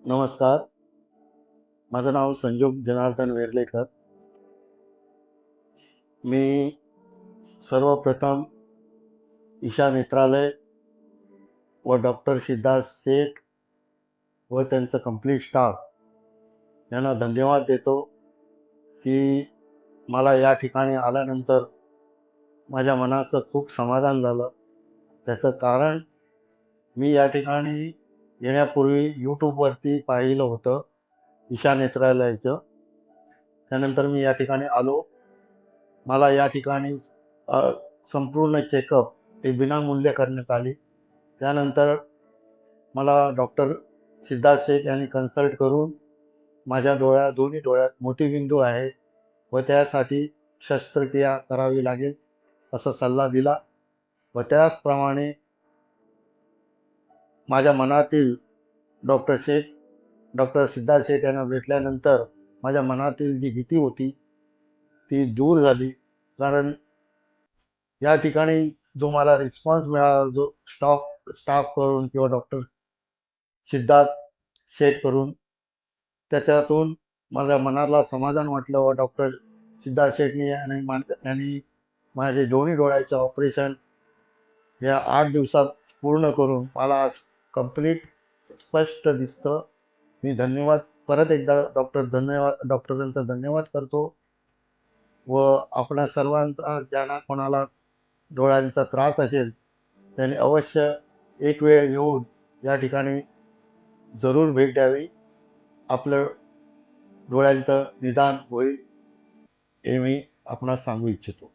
नमस्कार. माझं नाव संजोग जनार्दन वेर्लेकर. मी सर्वप्रथम ईशा नेत्रालय व डॉक्टर सिद्धार्थ सेठ व त्यांचं कंप्लीट स्टाफ यांना धन्यवाद देतो, की मला या ठिकाणी आल्यानंतर माझ्या मनाचं खूप समाधान झालं. त्याचं कारण मी या ठिकाणी येण्यापूर्वी यूट्यूबवरती पाहिलं होतं ईशा नेत्रालयाचं. त्यानंतर मी या ठिकाणी आलो. मला या ठिकाणी संपूर्ण चेकअप हे विनामूल्य करण्यात आली. त्यानंतर मला डॉक्टर सिद्धार्थ शेख यांनी कन्सल्ट करून माझ्या दोन्ही डोळ्यात मोतीबिंदू आहे व त्यासाठी शस्त्रक्रिया करावी लागेल असा सल्ला दिला व त्याचप्रमाणे माझ्या मनातील डॉक्टर सिद्धार्थ शेख यांना भेटल्यानंतर माझ्या मनातील जी भीती होती ती दूर झाली. कारण या ठिकाणी जो मला रिस्पॉन्स मिळाला, जो स्टाफ करून किंवा डॉक्टर सिद्धार्थ शेठ करून, त्याच्यातून माझ्या मनाला समाधान वाटलं व डॉक्टर सिद्धार्थ शेठनी यांनी माझे दोन्ही डोळ्याचे ऑपरेशन या 8 दिवसात पूर्ण करून मला आज कंप्लीट स्पष्ट दिसतं. मी परत एकदा डॉक्टरांचा धन्यवाद करतो व आपणा सर्वांचा ज्यांना कोणाला डोळ्यांचा त्रास असेल त्यांनी अवश्य एक वेळ येऊन या ठिकाणी जरूर भेट द्यावी. आपलं डोळ्यांचं निदान होईल हे मी आपणास सांगू इच्छितो.